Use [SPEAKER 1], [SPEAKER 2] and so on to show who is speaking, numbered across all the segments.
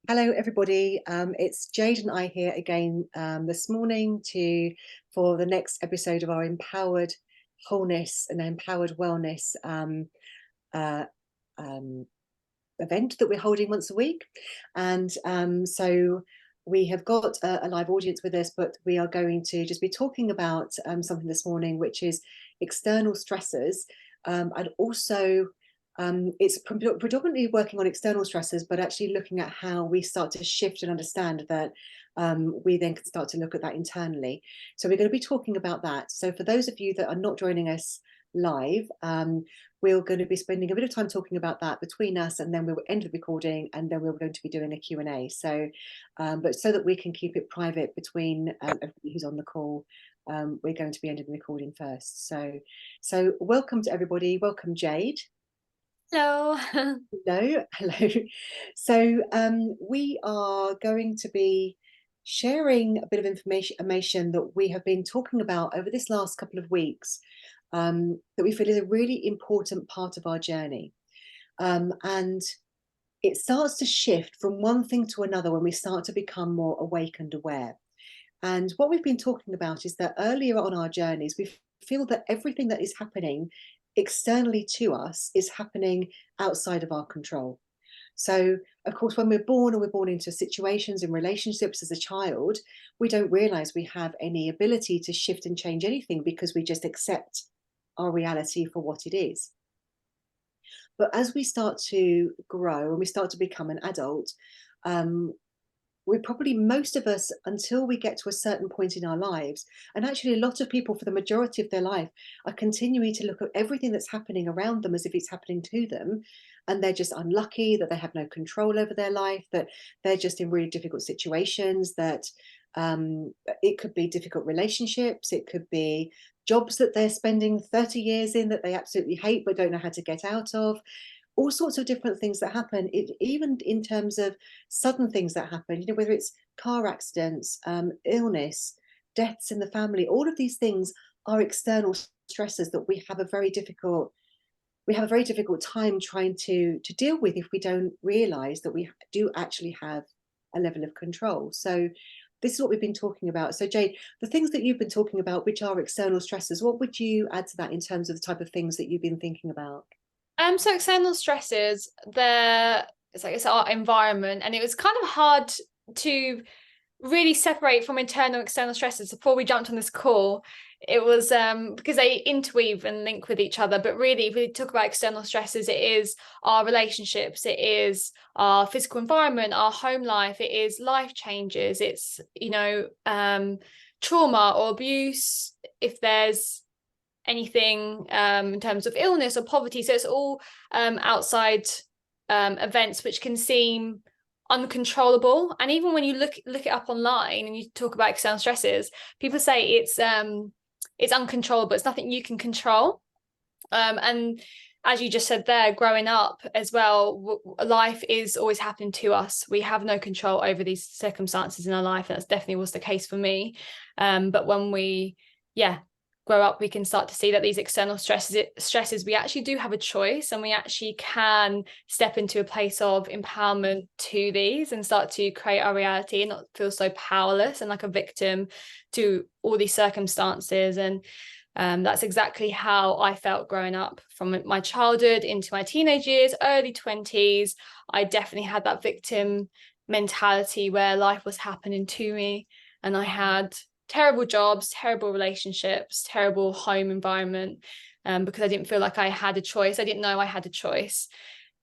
[SPEAKER 1] Hello, everybody. It's Jade and I here again this morning for the next episode of our Empowered Wholeness and Empowered Wellness uh, um, event that we're holding once a week. And so we have got a live audience with us, but we are going to just be talking about something this morning, which is external stressors, and also it's predominantly working on external stressors, but actually looking at how we start to shift and understand that we then can start to look at that internally. So we're going to be talking about that. So for those of you that are not joining us live, we're going to be spending a bit of time talking about that between us, and then we'll end the recording, and then we're going to be doing a Q&A. So, but so that we can keep it private between everybody who's on the call, we're going to be ending the recording first. So welcome to everybody. Welcome, Jade.
[SPEAKER 2] Hello.
[SPEAKER 1] Hello. So we are going to be sharing a bit of information that we have been talking about over this last couple of weeks, that we feel is a really important part of our journey. And it starts to shift from one thing to another when we start to become more awake and aware. And what we've been talking about is that earlier on our journeys, we feel that everything that is happening externally to us is happening outside of our control. So, of course, when we're born and we're born into situations and relationships as a child, we don't realize we have any ability to shift and change anything because we just accept our reality for what it is. But as we start to grow and we start to become an adult, we probably, most of us, until we get to a certain point in our lives, and actually a lot of people for the majority of their life are continuing to look at everything that's happening around them as if it's happening to them, and they're just unlucky that they have no control over their life, that they're just in really difficult situations, that it could be difficult relationships, it could be jobs that they're spending 30 years in that they absolutely hate but don't know how to get out of, all sorts of different things that happen, even in terms of sudden things that happen, whether it's car accidents, illness, deaths in the family. All of these things are external stressors that we have a very difficult time trying to deal with if we don't realize that we do actually have a level of control. So this is what we've been talking about. So Jade, the things that you've been talking about, which are external stressors, what would you add to that in terms of the type of things that you've been thinking about?
[SPEAKER 2] So external stresses, it's our environment, and it was kind of hard to really separate from internal and external stresses before we jumped on this call. It was because they interweave and link with each other. But really, if we talk about external stresses, it is our relationships, it is our physical environment, our home life, it is life changes, it's trauma or abuse, if there's anything in terms of illness or poverty. So it's all outside events which can seem uncontrollable. And even when you look it up online and you talk about external stresses, people say it's uncontrollable. It's nothing you can control. And as you just said there, growing up as well, life is always happening to us. We have no control over these circumstances in our life, and that's definitely was the case for me. But when we grow up, we can start to see that these external stresses, we actually do have a choice, and we actually can step into a place of empowerment to these and start to create our reality and not feel so powerless and like a victim to all these circumstances. And that's exactly how I felt growing up from my childhood into my teenage years, early 20s. I definitely had that victim mentality where life was happening to me, and I had terrible jobs, terrible relationships, terrible home environment, because I didn't feel like I had a choice. I didn't know I had a choice.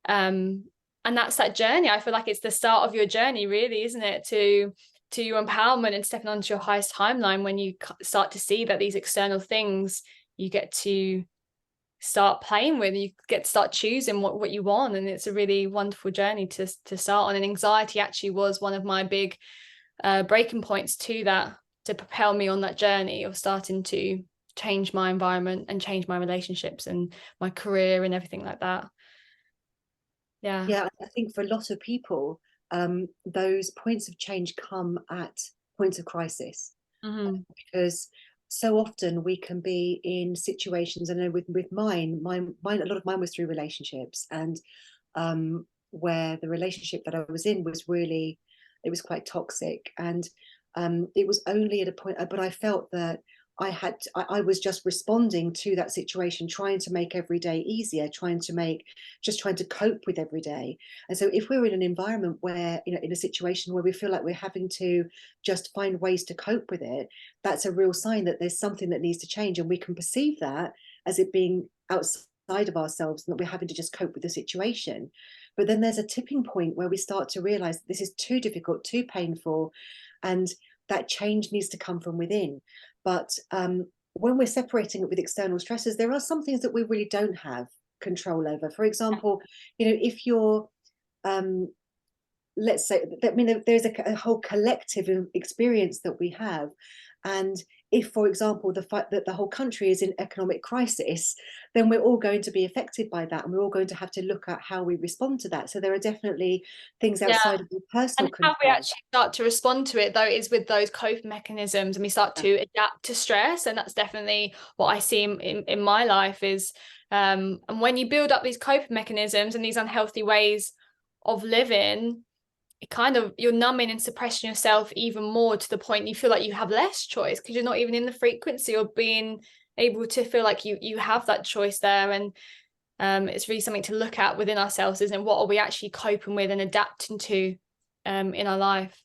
[SPEAKER 2] And that's that journey. I feel like it's the start of your journey, really, isn't it? To your empowerment and stepping onto your highest timeline, when you start to see that these external things you get to start playing with, you get to start choosing what you want. And it's a really wonderful journey to start on. And anxiety actually was one of my big breaking points to that, to propel me on that journey of starting to change my environment and change my relationships and my career and everything like that.
[SPEAKER 1] Yeah, I think for a lot of people, those points of change come at points of crisis,
[SPEAKER 2] Mm-hmm.
[SPEAKER 1] because so often we can be in situations. I know with mine, a lot of mine was through relationships, and where the relationship that I was in was really, it was quite toxic. And it was only at a point, but I felt that I was just responding to that situation, trying to make every day easier, just trying to cope with every day. And so if we're in an environment where, in a situation where we feel like we're having to just find ways to cope with it, that's a real sign that there's something that needs to change. And we can perceive that as it being outside of ourselves and that we're having to just cope with the situation. But then there's a tipping point where we start to realize that this is too difficult, too painful, and that change needs to come from within. But when we're separating it with external stressors, there are some things that we really don't have control over. For example, if you're let's say, I mean, there's a whole collective experience that we have. And if, for example, the fact that the whole country is in economic crisis, then we're all going to be affected by that. And we're all going to have to look at how we respond to that. So there are definitely things
[SPEAKER 2] Yeah.
[SPEAKER 1] outside of your personal
[SPEAKER 2] And how we
[SPEAKER 1] control.
[SPEAKER 2] actually start to respond to it, though, is with those coping mechanisms, and we start to adapt to stress. And that's definitely what I see in my life is, and when you build up these coping mechanisms and these unhealthy ways of living, it kind of, you're numbing and suppressing yourself even more to the point you feel like you have less choice because you're not even in the frequency of being able to feel like you have that choice there. And it's really something to look at within ourselves, isn't it? What are we actually coping with and adapting to in our life?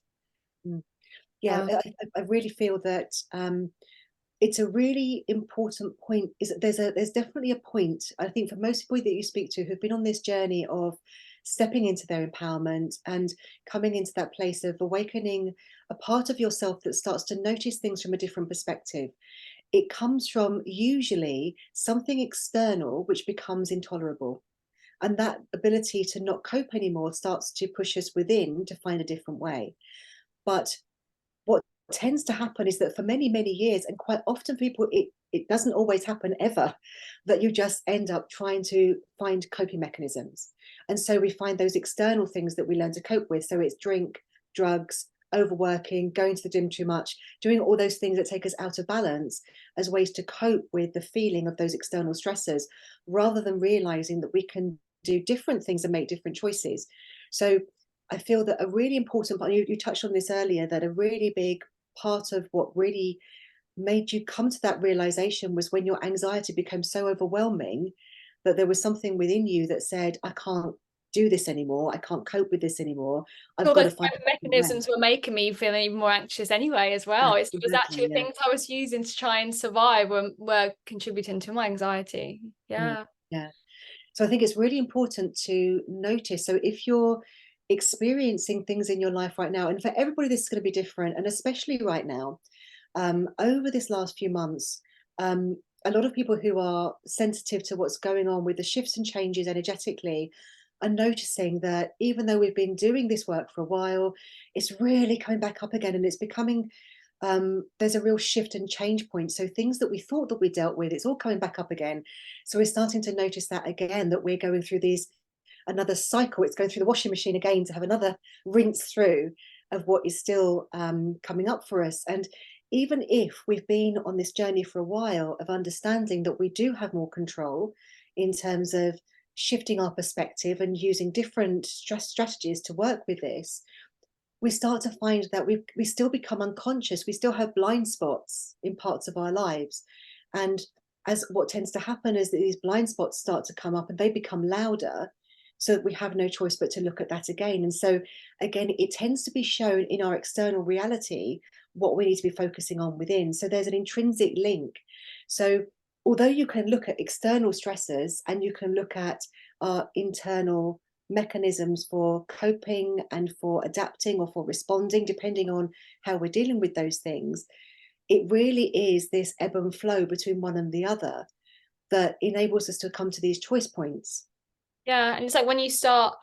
[SPEAKER 1] Mm. Yeah, I really feel that it's a really important point. Is that there's definitely a point, I think, for most people that you speak to who've been on this journey of stepping into their empowerment and coming into that place of awakening a part of yourself that starts to notice things from a different perspective. It comes from usually something external which becomes intolerable. And that ability to not cope anymore starts to push us within to find a different way. But what tends to happen is that for many, many years, and quite often people, it doesn't always happen ever, that you just end up trying to find coping mechanisms. And so we find those external things that we learn to cope with. So it's drink, drugs, overworking, going to the gym too much, doing all those things that take us out of balance as ways to cope with the feeling of those external stressors, rather than realizing that we can do different things and make different choices. So I feel that a really important part, you touched on this earlier, that a really big part of what really made you come to that realization was when your anxiety became so overwhelming that there was something within you that said, I can't do this anymore. I can't cope with this anymore. I've
[SPEAKER 2] All
[SPEAKER 1] got
[SPEAKER 2] those
[SPEAKER 1] to find a different way.
[SPEAKER 2] mechanisms were making me feeling even more anxious anyway as
[SPEAKER 1] Yeah,
[SPEAKER 2] well. It was
[SPEAKER 1] exactly.
[SPEAKER 2] actually the
[SPEAKER 1] Yeah.
[SPEAKER 2] things I was using to try and survive were contributing to my anxiety.
[SPEAKER 1] Mm,
[SPEAKER 2] Yeah.
[SPEAKER 1] yeah. So I think it's really important to notice. So if you're experiencing things in your life right now, and for everybody, this is going to be different, and especially right now, over this last few months, a lot of people who are sensitive to what's going on with the shifts and changes energetically are noticing that even though we've been doing this work for a while, it's really coming back up again, and it's becoming, there's a real shift and change point. So things that we thought that we dealt with, it's all coming back up again. So we're starting to notice that again, that we're going through these another cycle. It's going through the washing machine again to have another rinse through of what is still coming up for us. And even if we've been on this journey for a while of understanding that we do have more control in terms of shifting our perspective and using different stress strategies to work with this, we start to find that we still become unconscious. We still have blind spots in parts of our lives. And as what tends to happen is that these blind spots start to come up and they become louder, so that we have no choice but to look at that again. And so again, it tends to be shown in our external reality what we need to be focusing on within. So there's an intrinsic link. So although you can look at external stressors and you can look at our internal mechanisms for coping and for adapting or for responding, depending on how we're dealing with those things, it really is this ebb and flow between one and the other that enables us to come to these choice points.
[SPEAKER 2] Yeah. And it's like when you start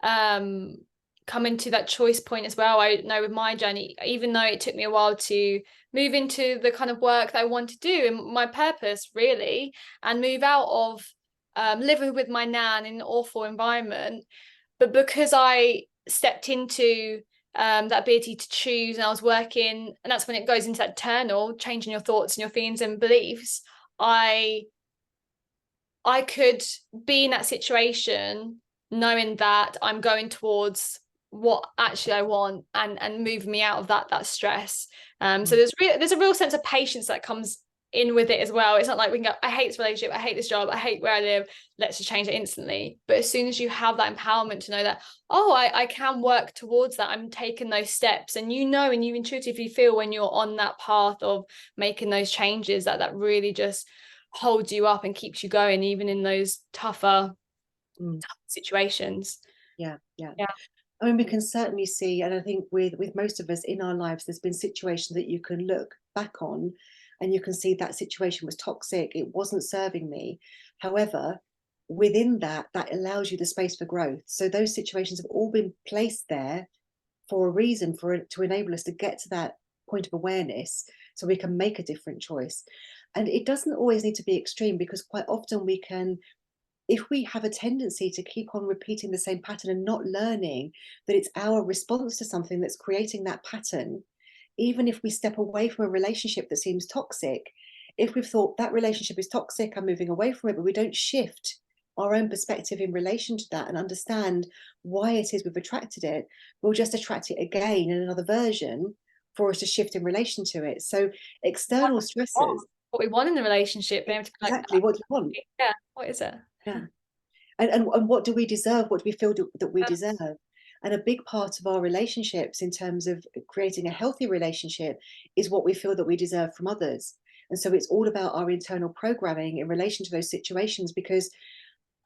[SPEAKER 2] coming to that choice point as well, I know with my journey, even though it took me a while to move into the kind of work that I want to do and my purpose really, and move out of living with my nan in an awful environment, but because I stepped into that ability to choose and I was working, and that's when it goes into that internal, changing your thoughts and your feelings and beliefs, I could be in that situation knowing that I'm going towards what actually I want, and move me out of that stress. So
[SPEAKER 1] Mm.
[SPEAKER 2] there's a real sense of patience that comes in with it as well. It's not like we can go, I hate this relationship, I hate this job, I hate where I live, let's just change it instantly. But as soon as you have that empowerment to know that, oh, I can work towards that, I'm taking those steps, and and you intuitively feel when you're on that path of making those changes, that really just holds you up and keeps you going even in those tougher
[SPEAKER 1] Mm.
[SPEAKER 2] situations.
[SPEAKER 1] Yeah, yeah.
[SPEAKER 2] Yeah.
[SPEAKER 1] I mean, we can certainly see, and I think with most of us in our lives, there's been situations that you can look back on and you can see that situation was toxic, it wasn't serving me. However, within that, that allows you the space for growth. So those situations have all been placed there for a reason, for it to enable us to get to that point of awareness so we can make a different choice. And it doesn't always need to be extreme, because quite often we can, if we have a tendency to keep on repeating the same pattern and not learning that it's our response to something that's creating that pattern, even if we step away from a relationship that seems toxic, if we've thought that relationship is toxic, I'm moving away from it, but we don't shift our own perspective in relation to that and understand why it is we've attracted it, we'll just attract it again in another version for us to shift in relation to it. So external stressors,
[SPEAKER 2] What we want in the relationship, being able to be like,
[SPEAKER 1] exactly what do you want?
[SPEAKER 2] yeah, what is it?
[SPEAKER 1] Yeah. And what do we deserve? What do we feel that we deserve? And a big part of our relationships, in terms of creating a healthy relationship, is what we feel that we deserve from others. And so it's all about our internal programming in relation to those situations, because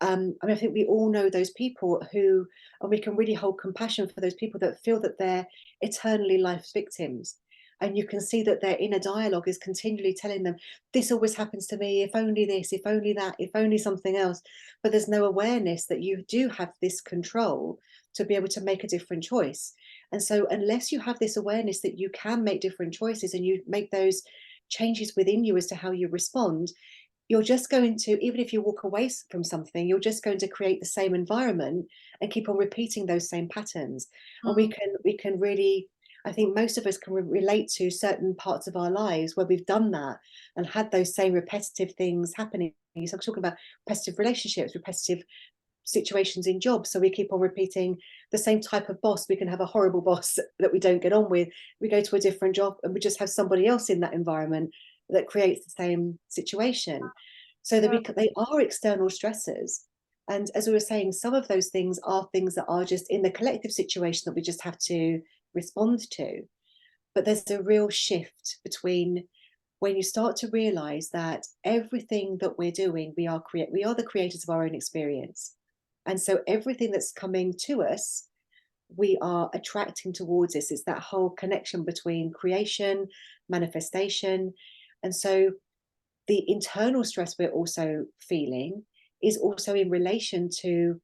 [SPEAKER 1] I mean, I think we all know those people who, and we can really hold compassion for those people that feel that they're eternally life's victims. And you can see that their inner dialogue is continually telling them, this always happens to me, if only this, if only that, if only something else. But there's no awareness that you do have this control to be able to make a different choice. And so, unless you have this awareness that you can make different choices and you make those changes within you as to how you respond, you're just going to, even if you walk away from something, you're just going to create the same environment and keep on repeating those same patterns. And
[SPEAKER 2] Mm.
[SPEAKER 1] we can really, I think most of us can relate to certain parts of our lives where we've done that and had those same repetitive things happening. So I'm talking about repetitive relationships, repetitive situations in jobs. So we keep on repeating the same type of boss. We can have a horrible boss that we don't get on with. We go to a different job and we just have somebody else in that environment that creates the same situation. So
[SPEAKER 2] Yeah.
[SPEAKER 1] they are external stressors. And as we were saying, some of those things are things that are just in the collective situation that we just have to respond to. But there's a real shift between when you start to realize that everything that we're doing, we are the creators of our own experience. And so everything that's coming to us, we are attracting towards us. It's that whole connection between creation, manifestation. And so the internal stress we're also feeling is also in relation to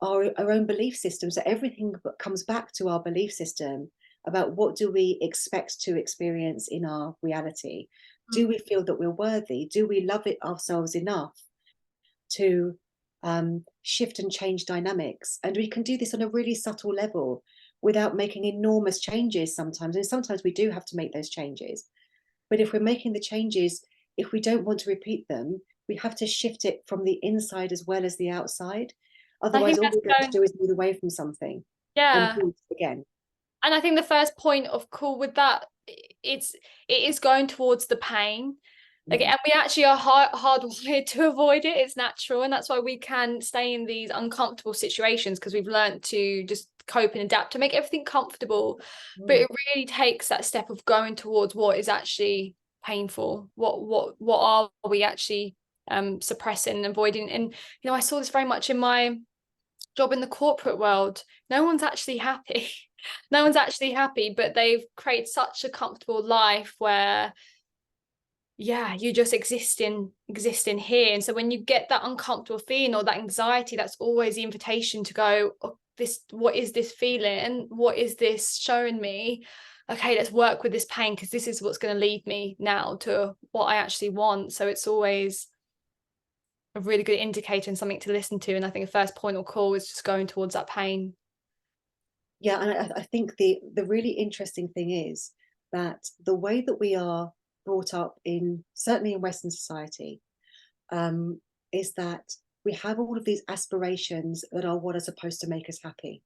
[SPEAKER 1] our own belief system. So everything comes back to our belief system about what do we expect to experience in our reality. Do
[SPEAKER 2] Mm.
[SPEAKER 1] we feel that we're worthy? Do we love it ourselves enough to shift and change dynamics? And we can do this on a really subtle level without making enormous changes sometimes. And sometimes we do have to make those changes. But if we're making the changes, if we don't want to repeat them, we have to shift it from the inside as well as the outside.
[SPEAKER 2] I
[SPEAKER 1] Otherwise,
[SPEAKER 2] think
[SPEAKER 1] all
[SPEAKER 2] that's
[SPEAKER 1] we're going to
[SPEAKER 2] going,
[SPEAKER 1] do is move away from something and
[SPEAKER 2] yeah.
[SPEAKER 1] do it again.
[SPEAKER 2] And I think the first point of call with that, it's it is going towards the pain. Like,
[SPEAKER 1] Mm,
[SPEAKER 2] and we actually are hardwired to avoid it. It's natural, and that's why we can stay in these uncomfortable situations, because we've learned to just cope and adapt to make everything comfortable. But
[SPEAKER 1] mm.
[SPEAKER 2] it really takes that step of going towards what is actually painful. What are we actually suppressing and avoiding? And I saw this very much in my job in the corporate world. No one's actually happy. No one's actually happy, but they've created such a comfortable life where, yeah, you just existing here. And so when you get that uncomfortable feeling or that anxiety, that's always the invitation to go, oh, what is this feeling, and what is this showing me? Okay, let's work with this pain, because this is what's going to lead me now to what I actually want. So it's always a really good indicator and something to listen to. And I think a first point of call is just going towards that pain.
[SPEAKER 1] Yeah, and I think the really interesting thing is that the way that we are brought up in, certainly in Western society, is that we have all of these aspirations that are what are supposed to make us happy.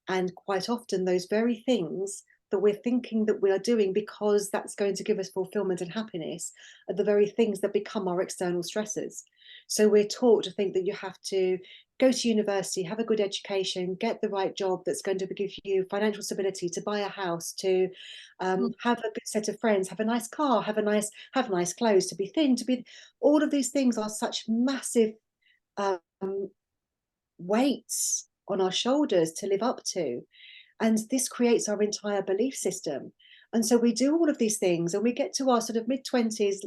[SPEAKER 1] And quite often, those very things that we're thinking that we are doing because that's going to give us fulfillment and happiness are the very things that become our external stressors. So we're taught to think that you have to go to university, have a good education, get the right job that's going to give you financial stability, to buy a house, to have a good set of friends, have a nice car, have nice clothes, to be thin, to be. All of these things are such massive um, weights on our shoulders to live up to. And this creates our entire belief system. And so we do all of these things and we get to our sort of mid-20s,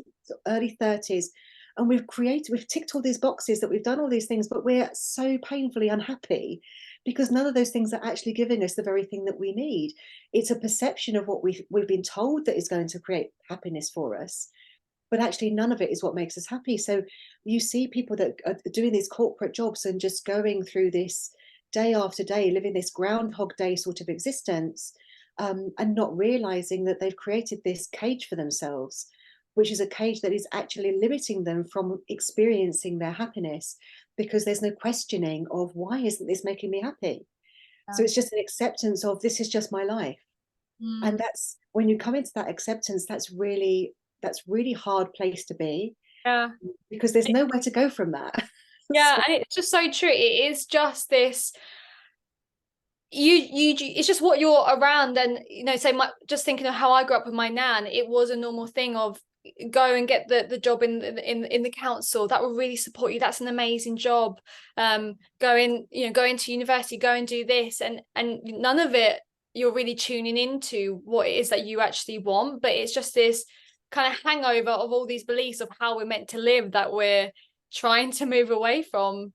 [SPEAKER 1] early 30s, and we've ticked all these boxes that we've done all these things, but we're so painfully unhappy because none of those things are actually giving us the very thing that we need. It's a perception of what we've been told that is going to create happiness for us, but actually none of it is what makes us happy. So you see people that are doing these corporate jobs and just going through this day after day, living this Groundhog Day sort of existence, and not realizing that they've created this cage for themselves, which is a cage that is actually limiting them from experiencing their happiness, because there's no questioning of, why isn't this making me happy? So it's just an acceptance of, this is just my life. And
[SPEAKER 2] Mm.
[SPEAKER 1] that's when you come into that acceptance, that's really hard place to be,
[SPEAKER 2] Yeah.
[SPEAKER 1] because there's nowhere to go from that.
[SPEAKER 2] Yeah,
[SPEAKER 1] So,
[SPEAKER 2] and it's just so true. It is just this, it's just what you're around. And say just thinking of how I grew up with my nan, it was a normal thing of go and get the job in the council. That will really support you. That's an amazing job. Go into university, go and do this, and none of it you're really tuning into what it is that you actually want, but it's just this kind of hangover of all these beliefs of how we're meant to live that we're trying to move away from.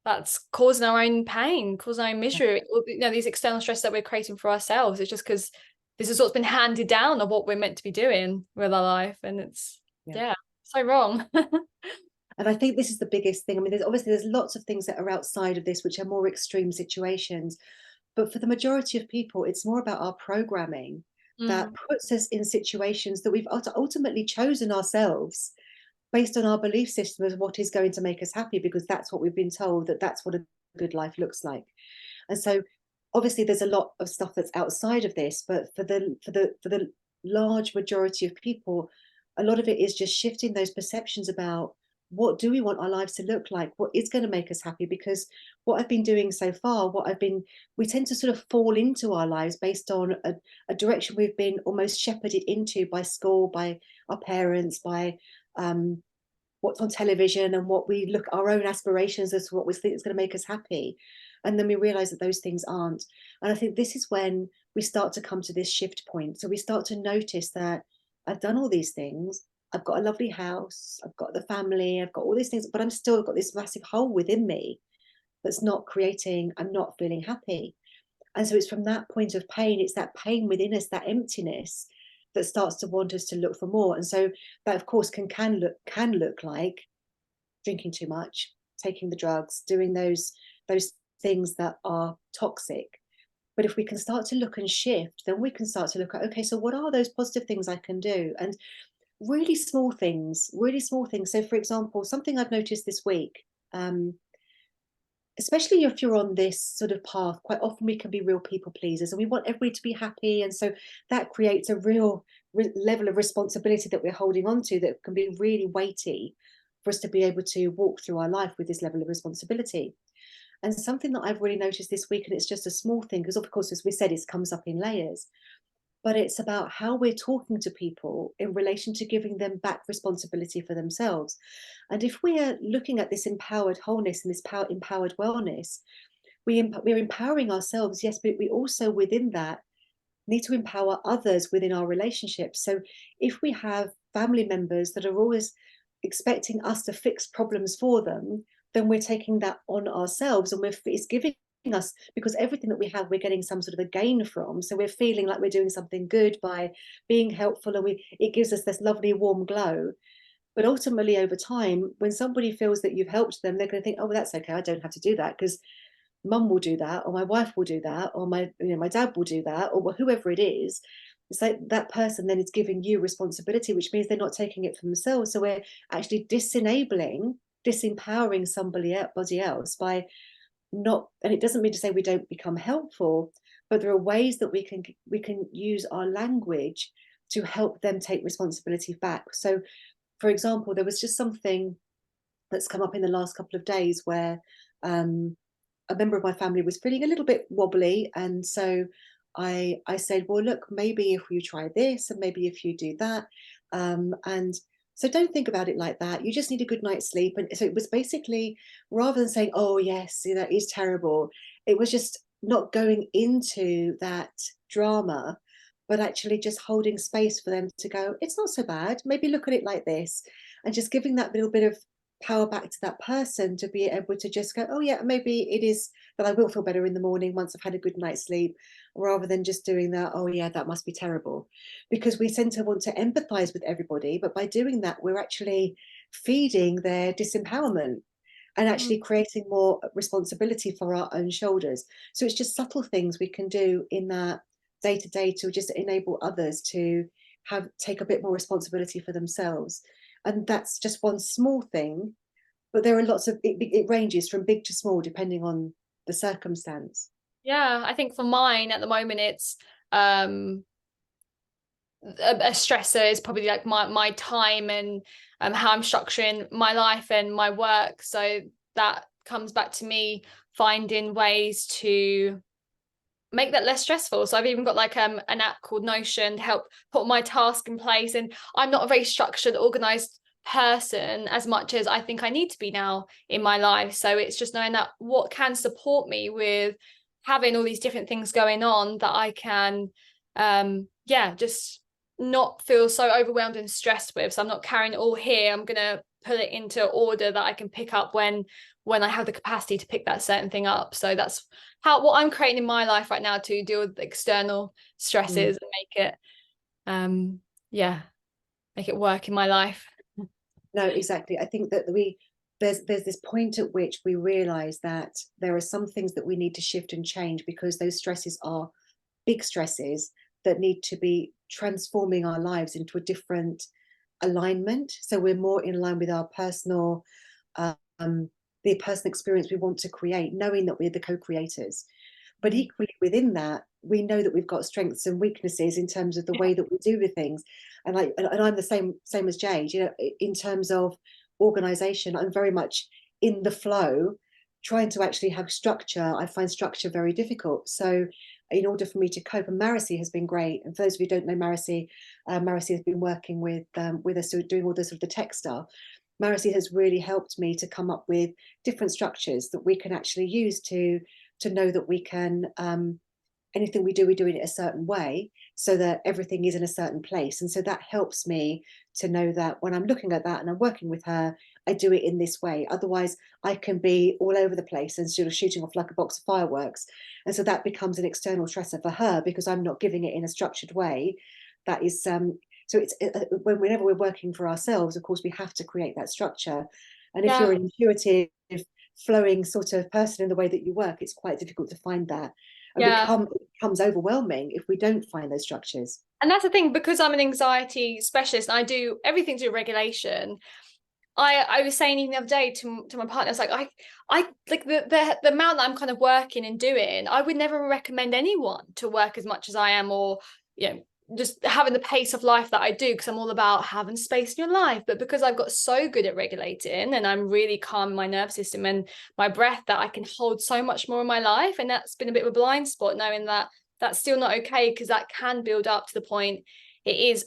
[SPEAKER 2] That's causing our own pain, causing our own misery. These external stress that we're creating for ourselves. It's just because this is what's been handed down of what we're meant to be doing with our life, and it's
[SPEAKER 1] yeah.
[SPEAKER 2] yeah, so wrong.
[SPEAKER 1] And I think this is the biggest thing. I mean, there's lots of things that are outside of this, which are more extreme situations. But for the majority of people, it's more about our programming that
[SPEAKER 2] Mm.
[SPEAKER 1] puts us in situations that we've ultimately chosen ourselves based on our belief system of what is going to make us happy, because that's what we've been told, that that's what a good life looks like. And so obviously there's a lot of stuff that's outside of this, but for the large majority of people, a lot of it is just shifting those perceptions about, what do we want our lives to look like, what is going to make us happy. Because what I've been doing so far, we tend to sort of fall into our lives based on a direction we've been almost shepherded into by school, by our parents, by what's on television, and what we look, our own aspirations as to what we think is going to make us happy. And then we realize that those things aren't. And I think this is when we start to come to this shift point. So we start to notice that I've done all these things. I've got a lovely house. I've got the family. I've got all these things, but I'm still got this massive hole within me that's not creating, I'm not feeling happy. And so it's from that point of pain, it's that pain within us, that emptiness, that starts to want us to look for more. And so that, of course, can look like drinking too much, taking the drugs, doing those things that are toxic. But if we can start to look and shift, then we can start to look at, okay, so what are those positive things I can do? And really small things, really small things. So, for example, something I've noticed this week, especially if you're on this sort of path, quite often we can be real people pleasers and we want everybody to be happy. And so that creates a real level of responsibility that we're holding on to, that can be really weighty for us to be able to walk through our life with this level of responsibility. And something that I've really noticed this week, and it's just a small thing, because of course, as we said, it comes up in layers, but it's about how we're talking to people in relation to giving them back responsibility for themselves. And if we are looking at this empowered wholeness and this empowered wellness, we're empowering ourselves, yes, but we also within that need to empower others within our relationships. So if we have family members that are always expecting us to fix problems for them, then we're taking that on ourselves, and it's giving us, because everything that we have, we're getting some sort of a gain from. So we're feeling like we're doing something good by being helpful, and it gives us this lovely warm glow. But ultimately, over time, when somebody feels that you've helped them, they're going to think, oh, well, that's okay, I don't have to do that, because mum will do that, or my wife will do that, or my dad will do that, or whoever it is. It's like that person then is giving you responsibility, which means they're not taking it for themselves. So we're actually disenabling disempowering somebody else by not, and it doesn't mean to say we don't become helpful, but there are ways that we can use our language to help them take responsibility back. So for example, there was just something that's come up in the last couple of days where a member of my family was feeling a little bit wobbly, and so I said, well, look, maybe if you try this, and maybe if you do that, and so don't think about it like that. You just need a good night's sleep. And so it was basically, rather than saying, oh yes, that is terrible, it was just not going into that drama, but actually just holding space for them to go, it's not so bad. Maybe look at it like this, and just giving that little bit of power back to that person to be able to just go, oh yeah, maybe it is that I will feel better in the morning once I've had a good night's sleep, rather than just doing that, oh yeah, that must be terrible. Because we tend to want to empathize with everybody, but by doing that, we're actually feeding their disempowerment and
[SPEAKER 2] Mm.
[SPEAKER 1] actually creating more responsibility for our own shoulders. So it's just subtle things we can do in that day to day to just enable others to have take a bit more responsibility for themselves. And that's just one small thing, but there are lots of it ranges from big to small depending on the circumstance.
[SPEAKER 2] Yeah, I think for mine at the moment, it's um a stressor is probably like my time and how I'm structuring my life and my work. So that comes back to me finding ways to make that less stressful. So I've even got like an app called Notion to help put my task in place. And I'm not a very structured, organized person as much as I think I need to be now in my life. So it's just knowing that what can support me with having all these different things going on, that I can just not feel so overwhelmed and stressed with. So I'm not carrying it all here. I'm gonna put it into order that I can pick up when I have the capacity to pick that certain thing up. So that's what I'm creating in my life right now to deal with external
[SPEAKER 1] Mm.
[SPEAKER 2] stresses and make it yeah, make it work in my life.
[SPEAKER 1] No, exactly. I think that there's this point at which we realize that there are some things that we need to shift and change because those stresses are big stresses that need to be transforming our lives into a different alignment. So we're more in line with our personal, um, the personal experience we want to create, knowing that we're the co-creators. But
[SPEAKER 2] Mm.
[SPEAKER 1] equally within that, we know that we've got strengths and weaknesses in terms of the way that we do with things. And I'm the same as Jade, in terms of organization, I'm very much in the flow, trying to actually have structure. I find structure very difficult. So in order for me to cope, and Marisi has been great. And for those of you who don't know Marisi, Marisi has been working with us, so doing all this of the tech stuff. Marisi has really helped me to come up with different structures that we can actually use to know that we can anything we do it a certain way so that everything is in a certain place. And so that helps me to know that when I'm looking at that and I'm working with her, I do it in this way. Otherwise, I can be all over the place and sort of shooting off like a box of fireworks. And so that becomes an external stressor for her because I'm not giving it in a structured way. That is so it's whenever we're working for ourselves, of course, we have to create that structure. And if you're
[SPEAKER 2] Yeah.
[SPEAKER 1] an intuitive, flowing sort of person in the way that you work, it's quite difficult to find that, and
[SPEAKER 2] Yeah.
[SPEAKER 1] it becomes overwhelming if we don't find those structures.
[SPEAKER 2] And that's the thing, because I'm an anxiety specialist and I do everything to do with regulation. I was saying even the other day to my partner, it's like I like the amount that I'm kind of working and doing, I would never recommend anyone to work as much as I am, or you know, just having the pace of life that I do, because I'm all about having space in your life. But because I've got so good at regulating and I'm really calm my nervous system and my breath, that I can hold so much more in my life. And that's been a bit of a blind spot, knowing that that's still not okay, because that can build up to the point it is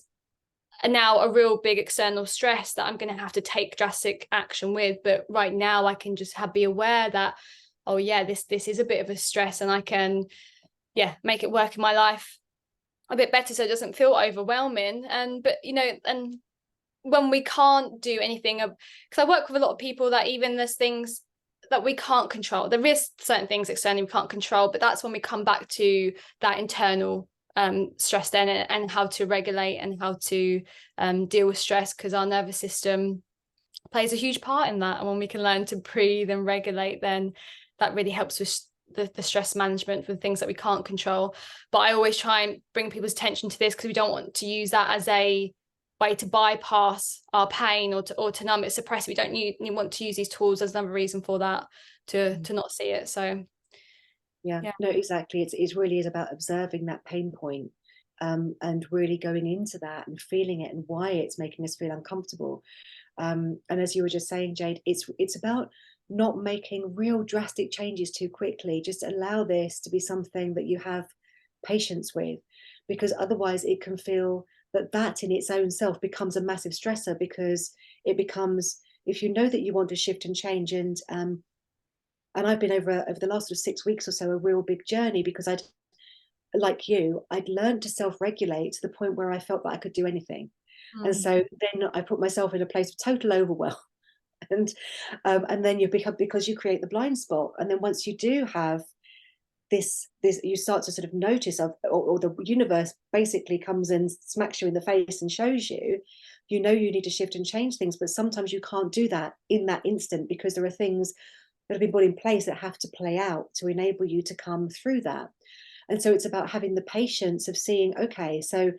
[SPEAKER 2] now a real big external stress that I'm going to have to take drastic action with. But right now I can just be aware that, oh yeah, this is a bit of a stress, and I can make it work in my life a bit better so it doesn't feel overwhelming. And but and when we can't do anything, because I work with a lot of people that even there's things that we can't control, there is certain things externally we can't control, but that's when we come back to that internal stress then, and how to regulate and how to deal with stress, because our nervous system plays a huge part in that. And when we can learn to breathe and regulate, then that really helps with the stress management for the things that we can't control. But I always try and bring people's attention to this, because we don't want to use that as a way to bypass our pain, or to numb it, suppress it. We don't want to use these tools. There's another reason for that, to not see it. So
[SPEAKER 1] Yeah,
[SPEAKER 2] yeah.
[SPEAKER 1] no, exactly. It really is about observing that pain point, and really going into that and feeling it and why it's making us feel uncomfortable. And as you were just saying, Jade, it's about not making real drastic changes too quickly. Just allow this to be something that you have patience with, because otherwise it can feel that that in its own self becomes a massive stressor, because it becomes, if you know that you want to shift and change, and I've been over the last sort of 6 weeks or so, a real big journey, because I'd, like you, I'd learned to self-regulate to the point where I felt that I could do anything. And
[SPEAKER 2] Mm.
[SPEAKER 1] so then I put myself in a place of total overwhelm. And then you become, because you create the blind spot, and then once you do have this, you start to sort of notice of, or the universe basically comes and smacks you in the face and shows you, you know, you need to shift and change things, but sometimes you can't do that in that instant, because there are things that have been put in place that have to play out to enable you to come through that. And so it's about having the patience of seeing, okay, so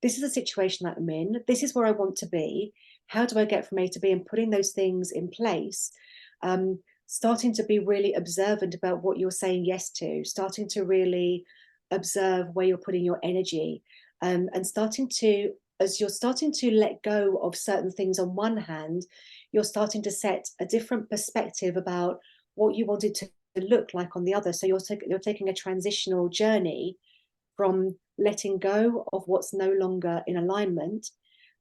[SPEAKER 1] this is the situation that I'm in, this is where I want to be, how do I get from A to B, and putting those things in place. Starting to be really observant about what you're saying yes to, starting to really observe where you're putting your energy, and starting to, as you're starting to let go of certain things on one hand, you're starting to set a different perspective about what you wanted to look like on the other. So you're taking a transitional journey from letting go of what's no longer in alignment,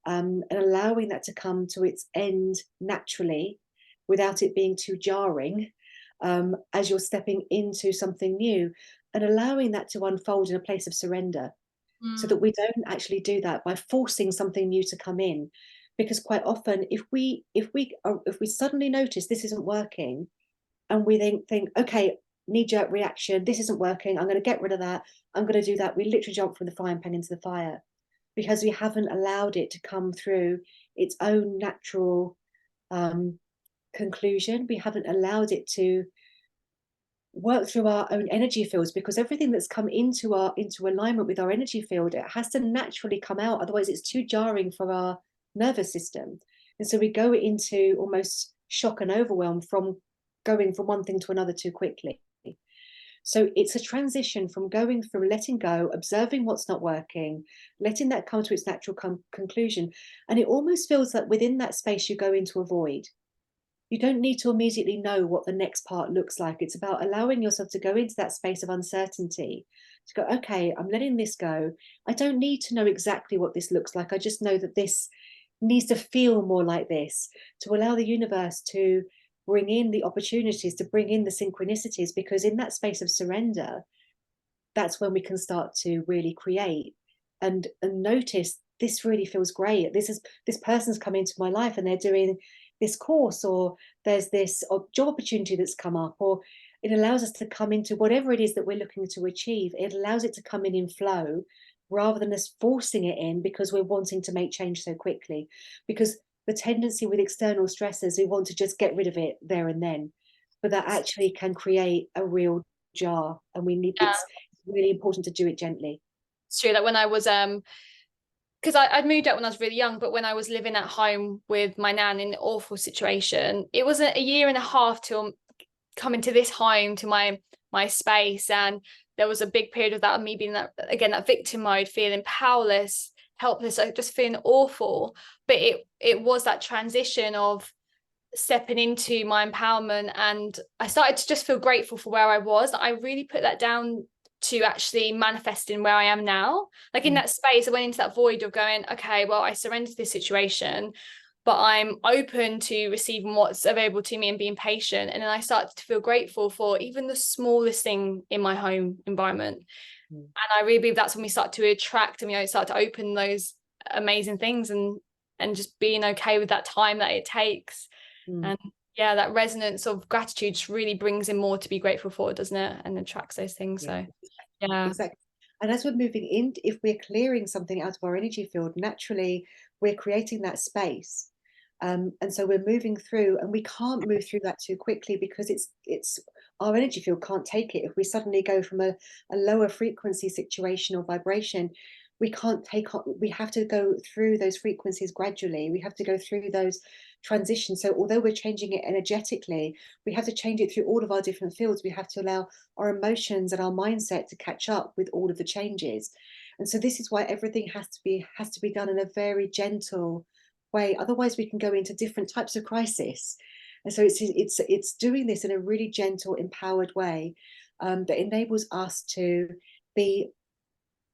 [SPEAKER 1] and allowing that to come to its end naturally, without it being too jarring, as you're stepping into something new, and allowing that to unfold in a place of surrender, so that
[SPEAKER 2] Mm.
[SPEAKER 1] we don't actually do that by forcing something new to come in. Because quite often, if we suddenly notice this isn't working, and we then think, okay, knee jerk reaction, this isn't working, I'm going to get rid of that, I'm going to do that, we literally jump from the frying pan into the fire, because we haven't allowed it to come through its own natural, um, conclusion. We haven't allowed it to work through our own energy fields, because everything that's come into alignment with our energy field, it has to naturally come out, otherwise it's too jarring for our nervous system. And so we go into almost shock and overwhelm from going from one thing to another too quickly. So it's a transition from going through letting go, observing what's not working, letting that come to its natural conclusion. And it almost feels that within that space you go into a void. You don't need to immediately know what the next part looks like. It's about allowing yourself to go into that space of uncertainty, to go, okay, I'm letting this go. I don't need to know exactly what this looks like. I just know that this needs to feel more like this, to allow the universe to bring in the opportunities, to bring in the synchronicities, because in that space of surrender, that's when we can start to really create, and notice, this really feels great, this person's come into my life and they're doing this course, or there's this job opportunity that's come up, or it allows us to come into whatever it is that we're looking to achieve. It allows it to come in flow, rather than us forcing it in because we're wanting to make change so quickly. Because the tendency with external stressors, we want to just get rid of it there and then, but that actually can create a real jar, and we need,
[SPEAKER 2] Yeah,
[SPEAKER 1] it's really important to do it gently.
[SPEAKER 2] it's true that when I was because I'd moved out when I was really young, but when I was living at home with my nan in an awful situation, it was a year and a half till coming to this home, to my space. And there was a big period of that, of me being that, again, that victim mode, feeling powerless, helpless, like just feeling awful. But it was that transition of stepping into my empowerment, and I started to just feel grateful for where I was. I really put that down to actually manifesting where I am now. Like in
[SPEAKER 1] Mm,
[SPEAKER 2] that space, I went into that void of going, okay, well, I surrendered this situation, but I'm open to receiving what's available to me and being patient. And then I started to feel grateful for even the smallest thing in my home environment.
[SPEAKER 1] mm,
[SPEAKER 2] And I really believe that's when we start to attract, and we start to open those amazing things, and just being okay with that time that it takes.
[SPEAKER 1] mm.
[SPEAKER 2] And yeah, that resonance of gratitude just really brings in more to be grateful for, doesn't it? And attracts those things.
[SPEAKER 1] Yeah,
[SPEAKER 2] So
[SPEAKER 1] exactly,
[SPEAKER 2] yeah.
[SPEAKER 1] exactly. And as we're moving in, if we're clearing something out of our energy field, naturally we're creating that space. And so we're moving through, and we can't move through that too quickly, because it's our energy field can't take it. If we suddenly go from a lower frequency situation or vibration, we can't take on, we have to go through those frequencies gradually. We have to go through those transitions. So although we're changing it energetically, we have to change it through all of our different fields. We have to allow our emotions and our mindset to catch up with all of the changes. And so this is why everything has to be done in a very gentle way. Otherwise, we can go into different types of crisis. And so it's doing this in a really gentle, empowered way, that enables us to be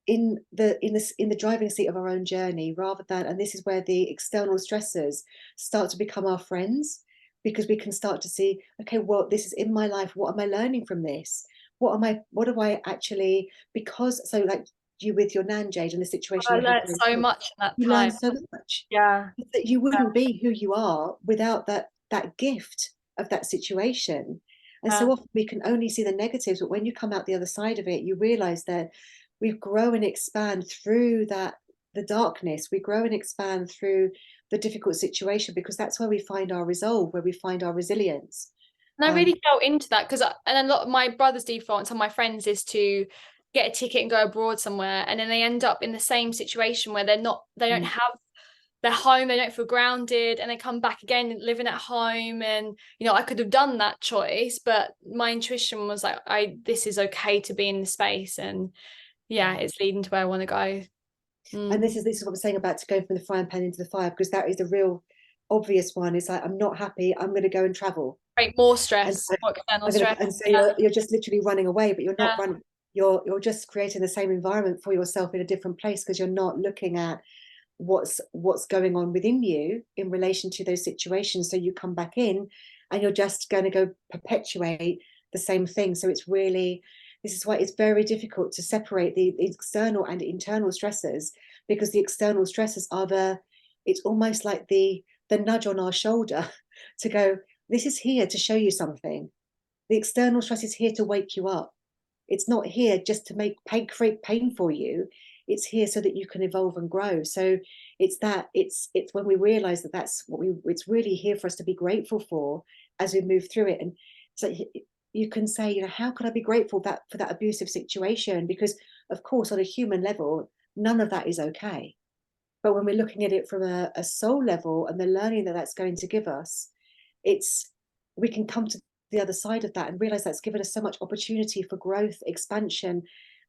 [SPEAKER 1] in the driving seat of our own journey, rather than, and this is where the external stressors start to become our friends, because we can start to see, okay, well, this is in my life, what am I learning from this? What do I actually, because, so like you with your nan, Jade, and the situation
[SPEAKER 2] I
[SPEAKER 1] you had
[SPEAKER 2] learned
[SPEAKER 1] going
[SPEAKER 2] so
[SPEAKER 1] through,
[SPEAKER 2] much in that
[SPEAKER 1] you learn
[SPEAKER 2] time.
[SPEAKER 1] so much
[SPEAKER 2] Yeah.
[SPEAKER 1] that you wouldn't be who you are without that gift of that situation. And
[SPEAKER 2] Yeah.
[SPEAKER 1] so often we can only see the negatives, but when you come out the other side of it, you realize that we grow and expand through that, the darkness. We grow and expand through the difficult situation, because that's where we find our resolve, where we find our resilience.
[SPEAKER 2] And I
[SPEAKER 1] Um,
[SPEAKER 2] really fell into that because, and a lot of my brother's default and some of my friends is to get a ticket and go abroad somewhere, and then they end up in the same situation where they don't
[SPEAKER 1] mm.
[SPEAKER 2] have their home, they don't feel grounded, and they come back again living at home. And I could have done that choice, but my intuition was like, this is okay to be in the space, and yeah, it's leading to where I want to go.
[SPEAKER 1] And
[SPEAKER 2] Mm.
[SPEAKER 1] this is what I'm saying about to go from the frying pan into the fire, because that is the real obvious one. It's like, I'm not happy, I'm going to go and travel.
[SPEAKER 2] Create more
[SPEAKER 1] And
[SPEAKER 2] stress,
[SPEAKER 1] so
[SPEAKER 2] more external
[SPEAKER 1] I'm gonna,
[SPEAKER 2] stress.
[SPEAKER 1] and so
[SPEAKER 2] Yeah.
[SPEAKER 1] you're just literally running away, but you're not
[SPEAKER 2] Yeah.
[SPEAKER 1] running. You're just creating the same environment for yourself in a different place, because you're not looking at what's going on within you in relation to those situations. So you come back in, and you're just going to go perpetuate the same thing. So it's really, this is why it's very difficult to separate the external and internal stressors, because the external stressors are it's almost like the nudge on our shoulder to go, this is here to show you something. The external stress is here to wake you up. It's not here just to create pain for you. It's here so that you can evolve and grow. So it's when we realize that it's really here for us to be grateful for as we move through it. And so you can say, how could I be grateful for that abusive situation? Because of course, on a human level, none of that is okay. But when we're looking at it from a soul level, and the learning that that's going to give us, it's we can come to the other side of that and realize that's given us so much opportunity for growth, expansion,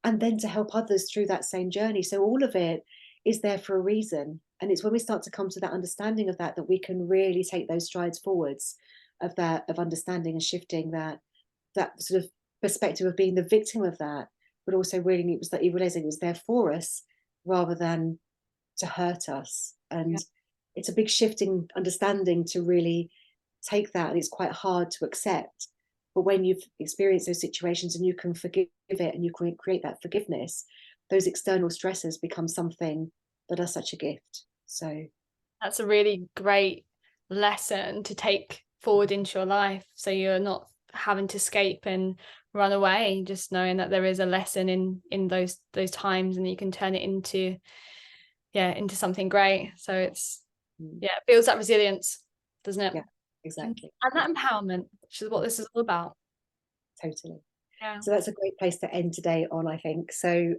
[SPEAKER 1] and then to help others through that same journey. So all of it is there for a reason. And it's when we start to come to that understanding of that we can really take those strides forwards of understanding and shifting that sort of perspective of being the victim of that, but also really it was that you realizing it was there for us rather than to hurt us. And
[SPEAKER 2] Yeah.
[SPEAKER 1] it's a big shifting understanding to really take that, and it's quite hard to accept. But when you've experienced those situations and you can forgive it, and you can create that forgiveness, those external stresses become something that are such a gift. So
[SPEAKER 2] That's a really great lesson to take forward into your life, so you're not having to escape and run away, just knowing that there is a lesson in those times, and you can turn it into something great. So it's
[SPEAKER 1] mm,
[SPEAKER 2] it builds that resilience, doesn't it?
[SPEAKER 1] yeah,
[SPEAKER 2] and,
[SPEAKER 1] exactly,
[SPEAKER 2] and that
[SPEAKER 1] exactly,
[SPEAKER 2] empowerment, which is what this is all about.
[SPEAKER 1] totally.
[SPEAKER 2] Yeah.
[SPEAKER 1] So that's a great place to end today on, I think. So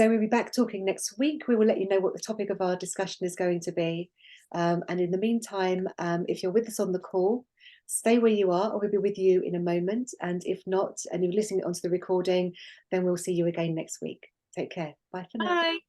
[SPEAKER 1] we'll be back talking next week. We will let you know what the topic of our discussion is going to be. And in the meantime, if you're with us on the call, stay where you are, or we'll be with you in a moment. And if not, and you're listening onto the recording, then we'll see you again next week. Take care. Bye for now.
[SPEAKER 2] Bye.